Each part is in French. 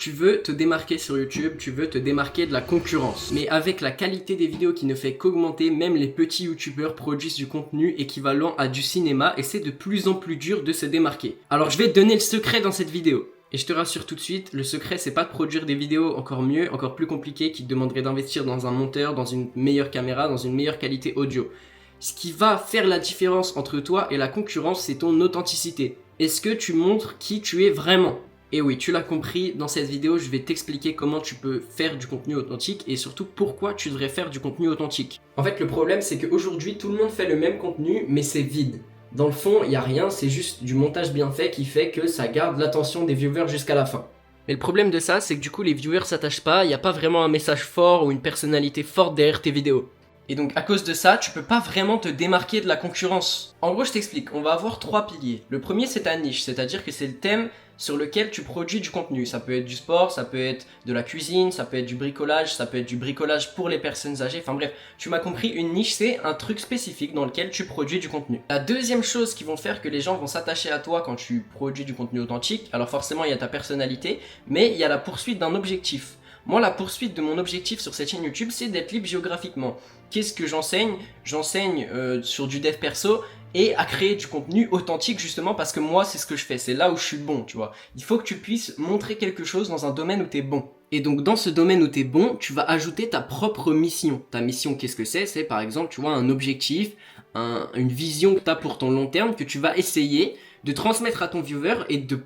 Tu veux te démarquer sur YouTube, tu veux te démarquer de la concurrence. Mais avec la qualité des vidéos qui ne fait qu'augmenter, même les petits youtubeurs produisent du contenu équivalent à du cinéma et c'est de plus en plus dur de se démarquer. Alors je vais te donner le secret dans cette vidéo. Et je te rassure tout de suite, le secret c'est pas de produire des vidéos encore mieux, encore plus compliquées qui te demanderaient d'investir dans un monteur, dans une meilleure caméra, dans une meilleure qualité audio. Ce qui va faire la différence entre toi et la concurrence, c'est ton authenticité. Est-ce que tu montres qui tu es vraiment ? Et oui, tu l'as compris, dans cette vidéo, je vais t'expliquer comment tu peux faire du contenu authentique et surtout pourquoi tu devrais faire du contenu authentique. En fait, le problème, c'est qu'aujourd'hui, tout le monde fait le même contenu, mais c'est vide. Dans le fond, il n'y a rien, c'est juste du montage bien fait qui fait que ça garde l'attention des viewers jusqu'à la fin. Mais le problème de ça, c'est que du coup, les viewers s'attachent pas, il n'y a pas vraiment un message fort ou une personnalité forte derrière tes vidéos. Et donc à cause de ça, tu peux pas vraiment te démarquer de la concurrence. En gros, je t'explique, on va avoir 3 piliers. Le premier, c'est ta niche, c'est-à-dire que c'est le thème sur lequel tu produis du contenu. Ça peut être du sport, ça peut être de la cuisine, ça peut être du bricolage, ça peut être du bricolage pour les personnes âgées. Enfin bref, tu m'as compris, une niche, c'est un truc spécifique dans lequel tu produis du contenu. La deuxième chose qui vont faire que les gens vont s'attacher à toi quand tu produis du contenu authentique, alors forcément, il y a ta personnalité, mais il y a la poursuite d'un objectif. Moi, la poursuite de mon objectif sur cette chaîne YouTube, c'est d'être libre géographiquement. Qu'est-ce que j'enseigne ? J'enseigne sur du dev perso et à créer du contenu authentique justement parce que moi, c'est ce que je fais. C'est là où je suis bon, tu vois. Il faut que tu puisses montrer quelque chose dans un domaine où tu es bon. Et donc, dans ce domaine où tu es bon, tu vas ajouter ta propre mission. Ta mission, qu'est-ce que c'est ? C'est par exemple, tu vois, un objectif, une vision que tu as pour ton long terme que tu vas essayer de transmettre à ton viewer et de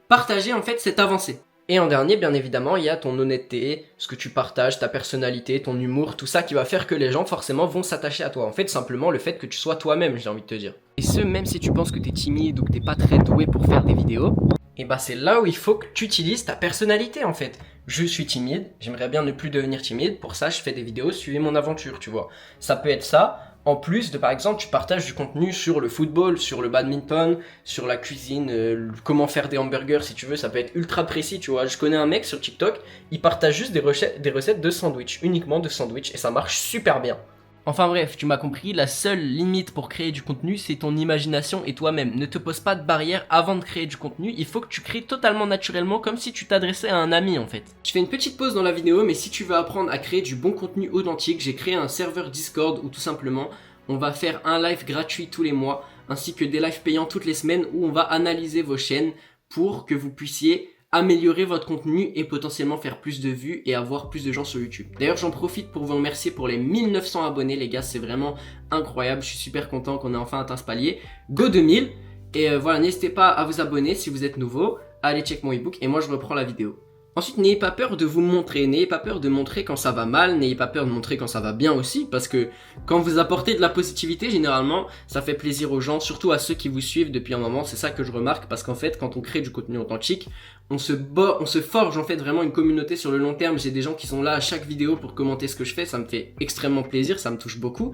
partager en fait cette avancée. Et en dernier, bien évidemment, il y a ton honnêteté, ce que tu partages, ta personnalité, ton humour, tout ça qui va faire que les gens forcément vont s'attacher à toi. En fait, simplement le fait que tu sois toi-même, j'ai envie de te dire. Et ce, même si tu penses que t'es timide ou que t'es pas très doué pour faire des vidéos, et bah c'est là où il faut que tu utilises ta personnalité en fait. Je suis timide, j'aimerais bien ne plus devenir timide, pour ça je fais des vidéos, suivez mon aventure, tu vois. Ça peut être ça. En plus de, par exemple, tu partages du contenu sur le football, sur le badminton, sur la cuisine, comment faire des hamburgers si tu veux, ça peut être ultra précis, tu vois. Je connais un mec sur TikTok, il partage juste des recettes de sandwich, uniquement de sandwich, et ça marche super bien. Enfin bref, tu m'as compris, la seule limite pour créer du contenu, c'est ton imagination et toi-même. Ne te pose pas de barrière avant de créer du contenu, il faut que tu crées totalement naturellement comme si tu t'adressais à un ami en fait. Je fais une petite pause dans la vidéo, mais si tu veux apprendre à créer du bon contenu authentique, j'ai créé un serveur Discord où tout simplement, on va faire un live gratuit tous les mois, ainsi que des lives payants toutes les semaines où on va analyser vos chaînes pour que vous puissiez améliorer votre contenu et potentiellement faire plus de vues et avoir plus de gens sur YouTube. D'ailleurs, j'en profite pour vous remercier pour les 1900 abonnés, les gars, c'est vraiment incroyable. Je suis super content qu'on ait enfin atteint ce palier. Go 2000. Et voilà, n'hésitez pas à vous abonner si vous êtes nouveau, à aller check mon ebook et moi je reprends la vidéo. Ensuite, n'ayez pas peur de vous montrer, n'ayez pas peur de montrer quand ça va mal, n'ayez pas peur de montrer quand ça va bien aussi, parce que quand vous apportez de la positivité, généralement, ça fait plaisir aux gens, surtout à ceux qui vous suivent depuis un moment, c'est ça que je remarque, parce qu'en fait, quand on crée du contenu authentique, on se forge en fait vraiment une communauté sur le long terme, j'ai des gens qui sont là à chaque vidéo pour commenter ce que je fais, ça me fait extrêmement plaisir, ça me touche beaucoup.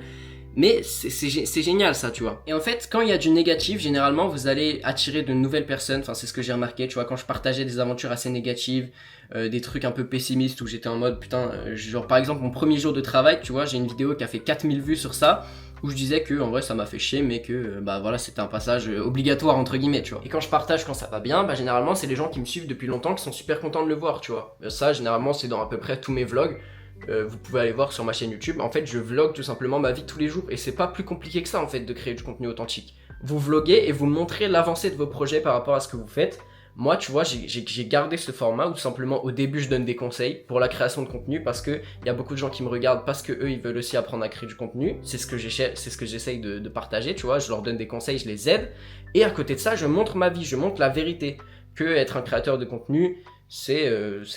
Mais c'est génial ça, tu vois. Et en fait, quand il y a du négatif, généralement, vous allez attirer de nouvelles personnes. Enfin, c'est ce que j'ai remarqué, tu vois, quand je partageais des aventures assez négatives, des trucs un peu pessimistes où j'étais en mode, putain, genre par exemple, mon premier jour de travail, tu vois, j'ai une vidéo qui a fait 4000 vues sur ça, où je disais que en vrai ça m'a fait chier, mais que bah voilà, c'était un passage obligatoire entre guillemets, tu vois. Et quand je partage quand ça va bien, bah généralement, c'est les gens qui me suivent depuis longtemps qui sont super contents de le voir, tu vois. Ça, généralement, c'est dans à peu près tous mes vlogs. Vous pouvez aller voir sur ma chaîne YouTube. En fait, je vlog tout simplement ma vie tous les jours et c'est pas plus compliqué que ça en fait de créer du contenu authentique. Vous vloguez et vous montrez l'avancée de vos projets par rapport à ce que vous faites. Moi, tu vois, j'ai gardé ce format où tout simplement au début je donne des conseils pour la création de contenu parce que il y a beaucoup de gens qui me regardent parce que eux ils veulent aussi apprendre à créer du contenu. C'est ce que j'essaye de partager, tu vois. Je leur donne des conseils, je les aide et à côté de ça, je montre ma vie, je montre la vérité. Que être un créateur de contenu, c'est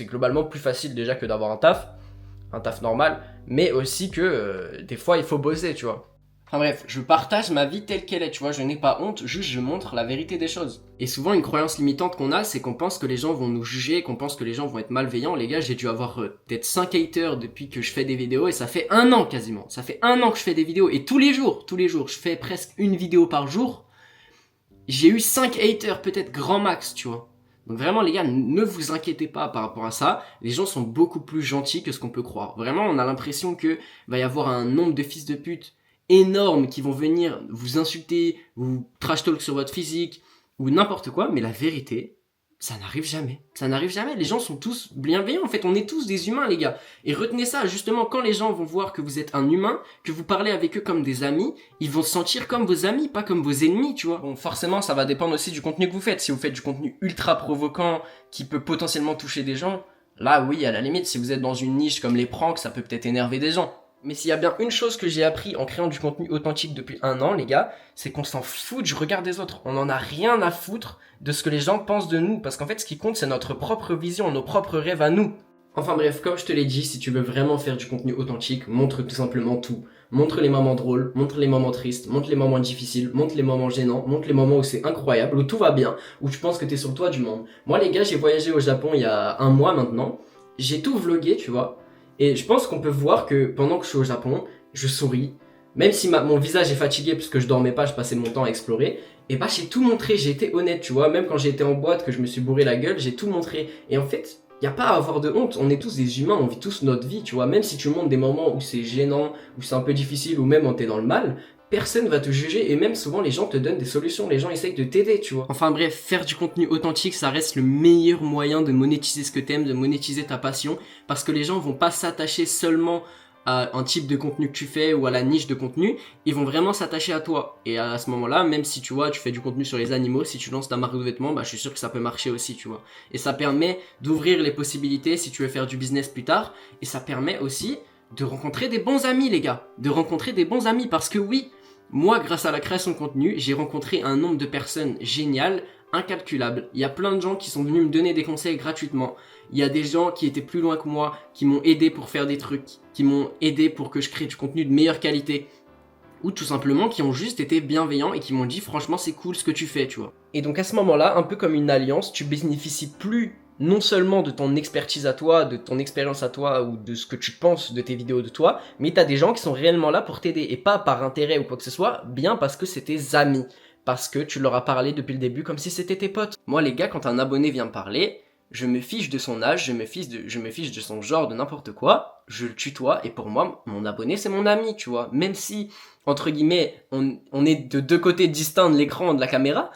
globalement plus facile déjà que d'avoir un taf normal, mais aussi que des fois il faut bosser, tu vois. Enfin bref, je partage ma vie telle qu'elle est, tu vois, je n'ai pas honte, juste je montre la vérité des choses. Et souvent une croyance limitante qu'on a, c'est qu'on pense que les gens vont nous juger, qu'on pense que les gens vont être malveillants. Les gars, j'ai dû avoir peut-être 5 haters depuis que je fais des vidéos et ça fait 1 an quasiment. Ça fait 1 an que je fais des vidéos et tous les jours, je fais presque une vidéo par jour. J'ai eu 5 haters, peut-être grand max, tu vois. Donc vraiment les gars, ne vous inquiétez pas par rapport à ça, les gens sont beaucoup plus gentils que ce qu'on peut croire. Vraiment, on a l'impression que va y avoir un nombre de fils de pute énormes qui vont venir vous insulter, vous trash talk sur votre physique, ou n'importe quoi, mais la vérité, Ça n'arrive jamais. Ça n'arrive jamais. Les gens sont tous bienveillants. En fait, on est tous des humains, les gars. Et retenez ça, justement, quand les gens vont voir que vous êtes un humain, que vous parlez avec eux comme des amis, ils vont se sentir comme vos amis, pas comme vos ennemis, tu vois. Bon, forcément, ça va dépendre aussi du contenu que vous faites. Si vous faites du contenu ultra provoquant, qui peut potentiellement toucher des gens, là, oui, à la limite, si vous êtes dans une niche comme les pranks, ça peut peut-être énerver des gens. Mais s'il y a bien une chose que j'ai appris en créant du contenu authentique depuis 1 an, les gars, c'est qu'on s'en fout du regard des autres. On en a rien à foutre de ce que les gens pensent de nous. Parce qu'en fait, ce qui compte, c'est notre propre vision, nos propres rêves à nous. Enfin bref, comme je te l'ai dit, si tu veux vraiment faire du contenu authentique, montre tout simplement tout. Montre les moments drôles, montre les moments tristes, montre les moments difficiles, montre les moments gênants, montre les moments où c'est incroyable, où tout va bien, où tu penses que t'es sur le toit du monde. Moi les gars, j'ai voyagé au Japon il y a 1 mois maintenant. J'ai tout vlogué, tu vois. Et je pense qu'on peut voir que pendant que je suis au Japon, je souris. Même si mon visage est fatigué parce que je dormais pas, je passais mon temps à explorer. Et bah j'ai tout montré, j'ai été honnête, tu vois. Même quand j'ai été en boîte, que je me suis bourré la gueule, j'ai tout montré. Et en fait, y a pas à avoir de honte. On est tous des humains, on vit tous notre vie, tu vois. Même si tu montres des moments où c'est gênant, où c'est un peu difficile, ou même où t'es dans le mal, personne va te juger. Et même souvent, les gens te donnent des solutions. Les gens essayent de t'aider, tu vois. Enfin bref, faire du contenu authentique, ça reste le meilleur moyen de monétiser ce que t'aimes, de monétiser ta passion. Parce que les gens vont pas s'attacher seulement à un type de contenu que tu fais ou à la niche de contenu, ils vont vraiment s'attacher à toi. Et à ce moment-là, même si tu vois, tu fais du contenu sur les animaux, si tu lances ta marque de vêtements, bah je suis sûr que ça peut marcher aussi, tu vois. Et ça permet d'ouvrir les possibilités si tu veux faire du business plus tard. Et ça permet aussi de rencontrer des bons amis, les gars. De rencontrer des bons amis parce que oui, moi, grâce à la création de contenu, j'ai rencontré un nombre de personnes géniales, incalculable. Il y a plein de gens qui sont venus me donner des conseils gratuitement. Il y a des gens qui étaient plus loin que moi, qui m'ont aidé pour faire des trucs, qui m'ont aidé pour que je crée du contenu de meilleure qualité. Ou tout simplement qui ont juste été bienveillants et qui m'ont dit franchement c'est cool ce que tu fais, tu vois. Et donc à ce moment-là, un peu comme une alliance, tu bénéficies plus non seulement de ton expertise à toi, de ton expérience à toi ou de ce que tu penses de tes vidéos de toi, mais t'as des gens qui sont réellement là pour t'aider et pas par intérêt ou quoi que ce soit, bien parce que c'est tes amis. Parce que tu leur as parlé depuis le début comme si c'était tes potes. Moi les gars, quand un abonné vient me parler, je me fiche de son âge, je me fiche de son genre, de n'importe quoi, je le tutoie et pour moi, mon abonné c'est mon ami, tu vois. Même si, entre guillemets, on est de deux côtés distincts de l'écran, de la caméra,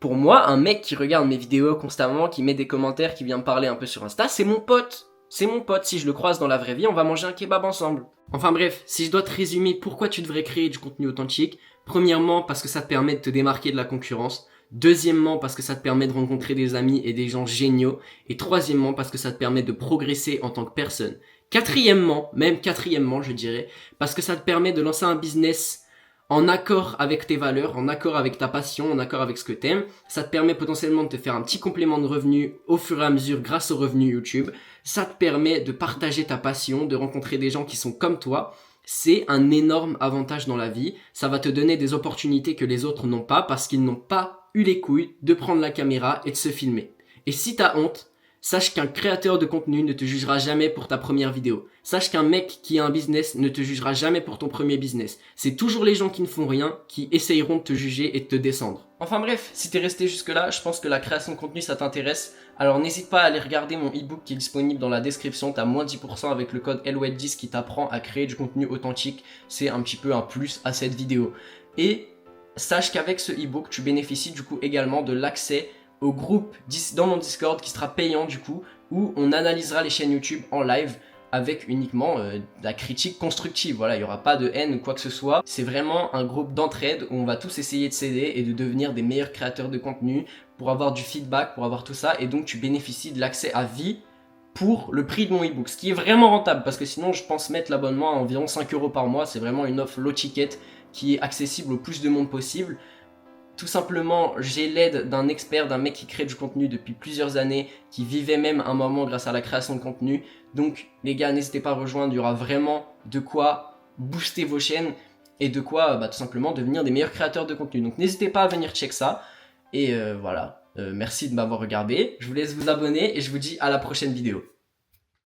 pour moi, un mec qui regarde mes vidéos constamment, qui met des commentaires, qui vient me parler un peu sur Insta, c'est mon pote. C'est mon pote, si je le croise dans la vraie vie, on va manger un kebab ensemble. Enfin bref, si je dois te résumer pourquoi tu devrais créer du contenu authentique, premièrement parce que ça te permet de te démarquer de la concurrence, deuxièmement parce que ça te permet de rencontrer des amis et des gens géniaux, et troisièmement parce que ça te permet de progresser en tant que personne. Quatrièmement, je dirais, parce que ça te permet de lancer un business en accord avec tes valeurs, en accord avec ta passion, en accord avec ce que t'aimes. Ça te permet potentiellement de te faire un petit complément de revenus au fur et à mesure grâce aux revenus YouTube. Ça te permet de partager ta passion, de rencontrer des gens qui sont comme toi. C'est un énorme avantage dans la vie. Ça va te donner des opportunités que les autres n'ont pas parce qu'ils n'ont pas eu les couilles de prendre la caméra et de se filmer. Et si t'as honte, sache qu'un créateur de contenu ne te jugera jamais pour ta première vidéo. Sache qu'un mec qui a un business ne te jugera jamais pour ton premier business. C'est toujours les gens qui ne font rien qui essayeront de te juger et de te descendre. Enfin bref, si t'es resté jusque là, je pense que la création de contenu ça t'intéresse. Alors n'hésite pas à aller regarder mon ebook qui est disponible dans la description. T'as moins 10% avec le code LOED10 qui t'apprend à créer du contenu authentique. C'est un petit peu un plus à cette vidéo. Et sache qu'avec ce ebook, tu bénéficies du coup également de l'accès au groupe dans mon Discord qui sera payant du coup, où on analysera les chaînes YouTube en live avec uniquement de la critique constructive. Voilà, il n'y aura pas de haine ou quoi que ce soit. C'est vraiment un groupe d'entraide où on va tous essayer de s'aider et de devenir des meilleurs créateurs de contenu pour avoir du feedback, pour avoir tout ça. Et donc tu bénéficies de l'accès à vie pour le prix de mon ebook, ce qui est vraiment rentable parce que sinon je pense mettre l'abonnement à environ 5 € par mois. C'est vraiment une offre low ticket qui est accessible au plus de monde possible. Tout simplement, j'ai l'aide d'un expert, d'un mec qui crée du contenu depuis plusieurs années, qui vivait même un moment grâce à la création de contenu. Donc les gars, n'hésitez pas à rejoindre, il y aura vraiment de quoi booster vos chaînes et de quoi tout simplement devenir des meilleurs créateurs de contenu. Donc n'hésitez pas à venir check ça. Et voilà, merci de m'avoir regardé, je vous laisse vous abonner et je vous dis à la prochaine vidéo.